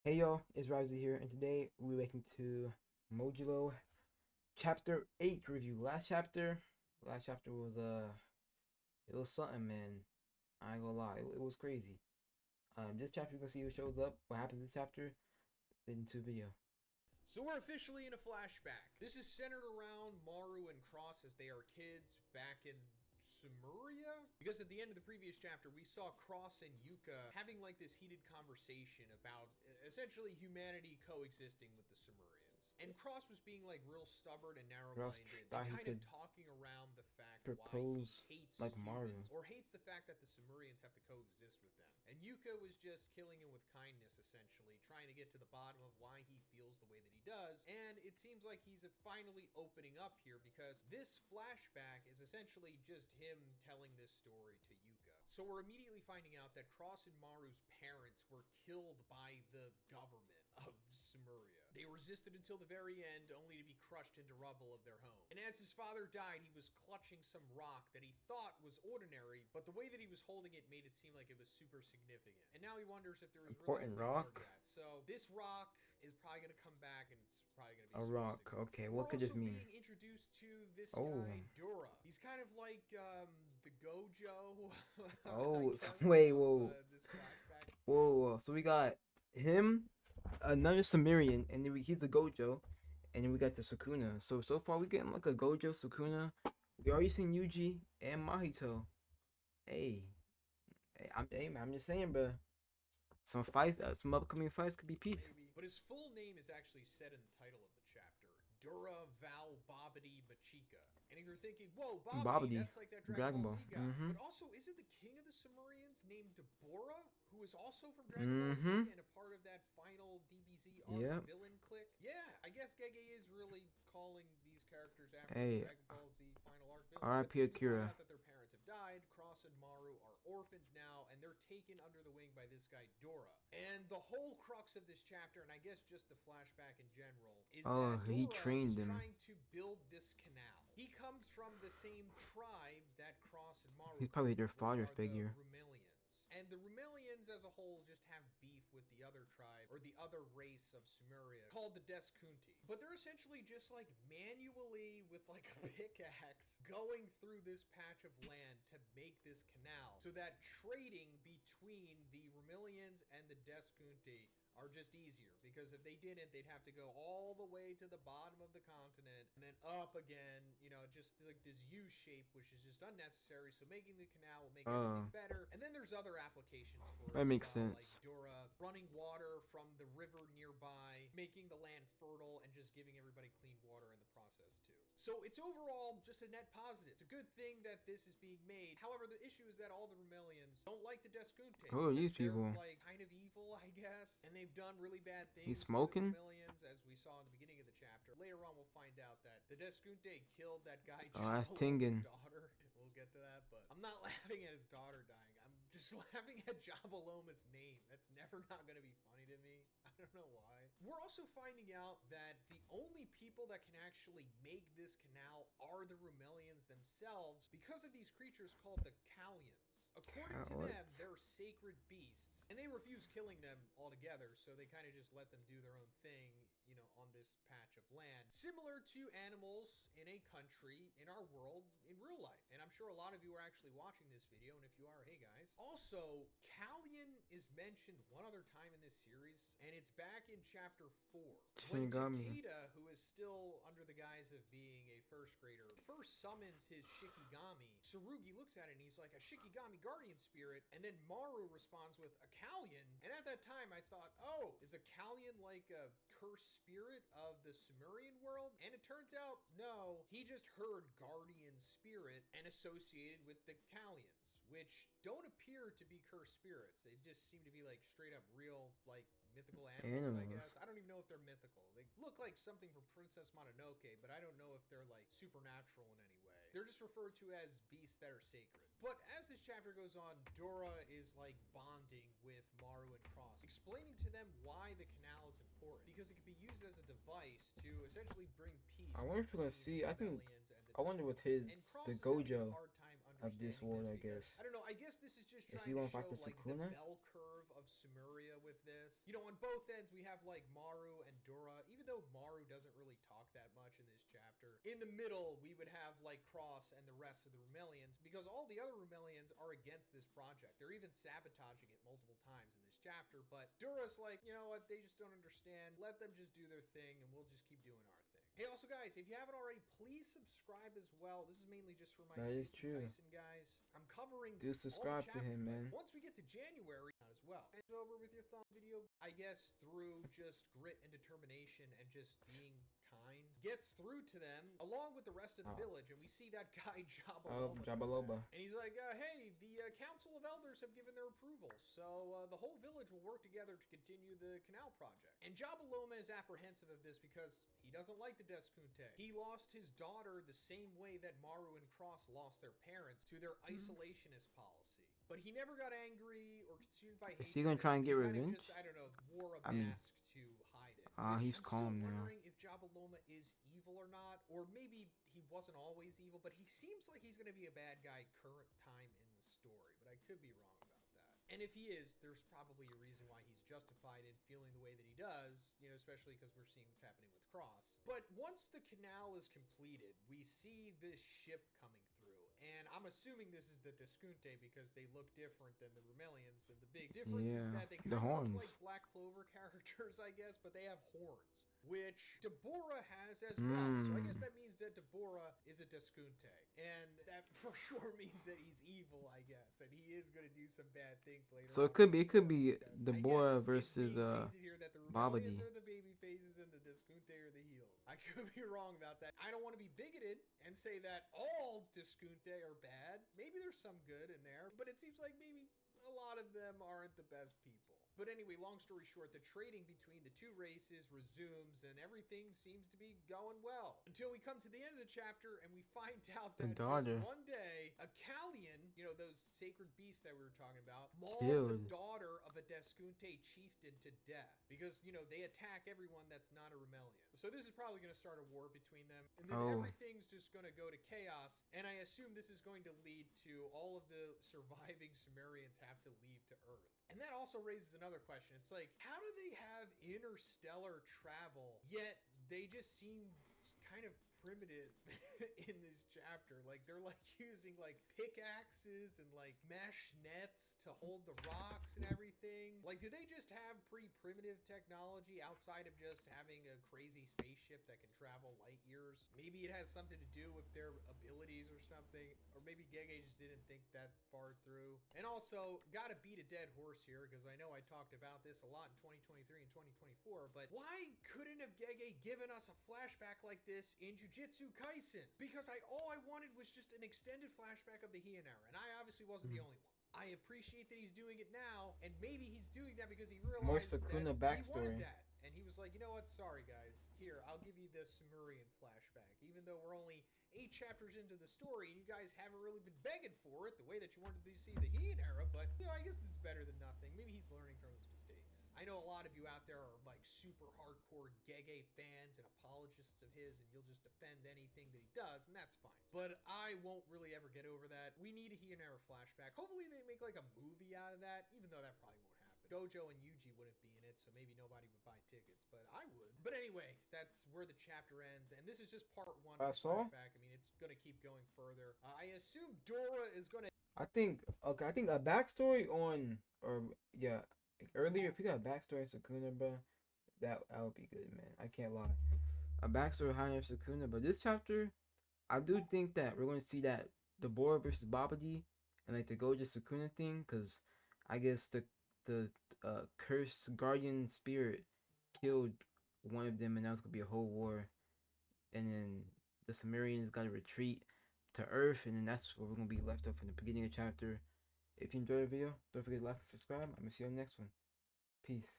Hey y'all, it's Raizu here, and today we're making to Modulo Chapter 8 review. Last chapter was it was something, man. I ain't gonna lie, it was crazy. This chapter you're gonna see who shows up, what happened this chapter, into the video. So we're officially in a flashback. This is centered around Maru and Cross as they are kids back in Sumeria? Because at the end of the previous chapter, we saw Cross and Yuka having like this heated conversation about essentially humanity coexisting with the Sumerians. And Cross was being like real stubborn and Ross narrow-minded and thought he kind of could talking around the fact why he propose hates like humans Maru. or hates the fact that the Sumerians have to coexist with them. And Yuka was just killing him with kindness, essentially, trying to get to the bottom of why he feels the way that he does. And it seems like he's finally opening up here because this flashback is essentially just him telling this story to Yuka. So we're immediately finding out that Cross and Maru's parents were killed by the government of Sumeria. They resisted until the very end, only to be crushed into rubble of their home. And as his father died, he was clutching some rock that he thought was ordinary, but the way that he was holding it made it seem like it was super significant. And now he wonders if there was really Important something more to rock? that. So this rock is probably going to come back, and it's probably going to be A super rock. significant. Okay, what We're could also this mean? being introduced to this Oh. guy, Dora. He's kind of like the Gojo. Oh, I guess, wait, of, whoa. this flashback. Whoa, so we got him, another Sumerian, and then he's the Gojo, and then we got the Sukuna. So far we getting like a Gojo Sukuna. We already seen Yuji and Mahito. Hey, hey, man, I'm just saying, bro. Some upcoming fights could be peak. Maybe. But his full name is actually said in the title of the chapter. Dura Val Babidi Machika. And if you're thinking, whoa, Babidi, Babidi, that's like that Dragon Dragon Ball Ball. Z guy. But also, isn't the king of the Sumerians named Deborah, who is also from Dragon Ball Z and a part of that final DBZ arc Yep. villain clique? Yeah, I guess Gege is really calling these characters after Hey, Dragon Ball Z final arc villains. R.I.P. We find Akira. out that their parents have died. Cross and Maru are orphans now, and they're taken under the wing by this guy Dora. And the whole crux of this chapter, and I guess just the flashback in general, is Oh, that he Dora trained is him. trying to build this canal. He comes from the same tribe that Cross and Maru He's probably their come from, father which are figure. the Rumelians. And the Rumelians as a whole just have beef with the other tribe, or the other race of Sumeria, called the Deskunti. But they're essentially just like manually, with like a pickaxe, going through this patch of land to make this canal, so that trading between the Rumelians and the Deskunti are just easier, because if they didn't, they'd have to go all the way to the bottom of the continent and then up again, just like this U shape, which is just unnecessary. So making the canal will make everything better. And then there's other applications for it That as makes well, sense. like Dora running water from the river nearby, making the land fertile, and just giving everybody clean water in the process too. So it's overall just a net positive. It's a good thing that this is being made. However, the issue is that all the Rumelians don't like the Deskunte. Who are these They're people? like kind of evil, I guess, and they've done really bad things. He's smoking? To the Rumelians, as we saw in the beginning of the chapter. Later on, we'll find out that the Deskunte killed that guy Oh, that's Jabaloma's Tengen. daughter. We'll get to that, but I'm not laughing at his daughter dying. I'm just laughing at Jabaloma's name. That's never not going to be funny to me. I don't know why. We're also finding out that the only people that can actually make this canal are the Rumelians themselves, because of these creatures called the Kallians. According to them, they're sacred beasts, and they refuse killing them altogether, so they kind of just let them do their own thing, on this patch of land. Similar to animals in a country in our world in real life. And I'm sure a lot of you are actually watching this video, and if you are, hey guys. Also, Kallian is mentioned one other time in this series, and it's back in chapter 4. When Takeda, who is still under the guise of being a first grader, first summons his Shikigami, Tsurugi looks at it and he's like, a Shikigami guardian spirit, and then Maru responds with a Kallian. And at that time I thought, oh, is a Kallian like a cursed spirit of the Sumerian world? And it turns out, no, he just heard guardian spirit and associated with the Kallians, which don't appear to be cursed spirits. They just seem to be like straight up real, like mythical animals, I guess. I don't even know if they're mythical. They look like something from Princess Mononoke, but I don't know if they're like supernatural in any way. They're just referred to as beasts that are sacred. But as this chapter goes on, Dora is like bonding with Maru and Cross, explaining to them why the canal is important, because it can be used as a device to essentially bring peace. I wonder if we're gonna see. I wonder what the Gojo of this world, I guess. I don't know. I guess this is just is trying he to gonna show fight the like the Sukuna? bell curve of of Sumeria with this. You know, on both ends, we have like Maru and Dora, even though Maru doesn't really talk that much in this chapter. In the middle, we would have like Cross and the rest of the Rumelians, because all the other Rumelians are against this project. They're even sabotaging it multiple times in this chapter, but Dora's like, you know what, they just don't understand. Let them just do their thing, and we'll just keep doing our thing. Hey, also, guys, if you haven't already, please subscribe as well. This is mainly just for my That is Jujutsu true. Kaisen guys. I'm covering Do all the subscribe to chapters, him, but man. once we get to January as well, it's over with your thumb video. I guess through just grit and determination and just being kind, gets through to them along with the rest of the village, and we see that guy Oh, Jabaloba. Jabaloba. And he's like, hey, the Council of Elders have given their approval, so the whole village will work together to continue the canal project. And Jabaloma is apprehensive of this because he doesn't like the Deskunte. He lost his daughter the same way that Maru and Cross lost their parents, to their isolationist policy. But he never got angry or consumed by hatred. Is he gonna try and get He kind of revenge? just, I don't know, wore a I mean, mask to hide it. he's I'm calm still now. wondering if Jabaloma is evil or not, or maybe he wasn't always evil, but he seems like he's going to be a bad guy current time in the story, but I could be wrong about that. And if he is, there's probably a reason why he's justified in feeling the way that he does, you know, especially because we're seeing what's happening with Cross. But once the canal is completed, we see this ship coming through, and I'm assuming this is the Deskunte because they look different than the Rumelians, and the big difference is that they kind of look like Black Clover characters, I guess, but they have horns, which Deborah has as well. So I guess that means that Deborah is a Deskunte, and that for sure means that he's evil, I guess, and he is going to do some bad things later. So on it could be Deborah versus Babadi. Are the baby faces and the Deskunte are the heels. I could be wrong about that. I don't want to be bigoted and say that all Deskunte are bad. Maybe there's some good in there, but it seems like maybe a lot of them aren't the best people. But anyway, long story short, the trading between the two races resumes and everything seems to be going well. Until we come to the end of the chapter and we find out that just one day, a Callian, you know, those sacred beasts that we were talking about, mauled the daughter of a Deskunte chieftain to death. Because, you know, they attack everyone that's not a Rumelian. So this is probably going to start a war between them. And then everything's just going to go to chaos. And I assume this is going to lead to all of the surviving Sumerians have to leave to Earth. And that also raises another question. It's like, how do they have interstellar travel, yet they just seem kind of primitive in this chapter? Like, they're like using like pickaxes and like mesh nets to hold the rocks and everything. Like, do they just have pretty primitive technology outside of just having a crazy spaceship that can travel light years? Maybe it has something to do with their abilities or something, or maybe Gege just didn't think that far through. And also, gotta beat a dead horse here, because I know I talked about this a lot in 2023 and 2024, but why couldn't have Gege given us a flashback like this in Jujutsu Kaisen? Because all I wanted was just an extended flashback of the Heian era, and I obviously wasn't the only one. I appreciate that he's doing it now, and maybe he's doing that because he realized that he wanted that. And he was like, you know what, sorry guys, here, I'll give you the Sumerian flashback, even though we're only 8 chapters into the story, and you guys haven't really been begging for it the way that you wanted to see the Heian era, but, you know, I guess this is better than nothing. Maybe he's learning from his mistakes. I know a lot of you out there are, like, super hardcore Gege fans and apologists of his, and you'll just defend anything that he does, and that's fine. But I won't really ever get over that. We need a Heian era flashback. Hopefully they make, like, a movie out of that, even though that probably won't happen. Gojo and Yuji wouldn't be in it, so maybe nobody would buy tickets, but I would. But anyway, that's where the chapter ends, and this is just part 1 of the flashback. I mean, it's going to keep going further. I assume Dora is going to... I think a backstory on, earlier, if you got a backstory on Sukuna, bro, that would be good, man. I can't lie. A backstory behind Sukuna, but this chapter, I do think that we're going to see that Deborah versus Babadi and like the Gojo Sukuna thing, because I guess the cursed guardian spirit killed one of them, and that was gonna be a whole war. And then the Sumerians got to retreat to Earth, and then that's where we're gonna be left off in the beginning of the chapter. If you enjoyed the video, don't forget to like and subscribe. I'm gonna see you on the next one. Peace.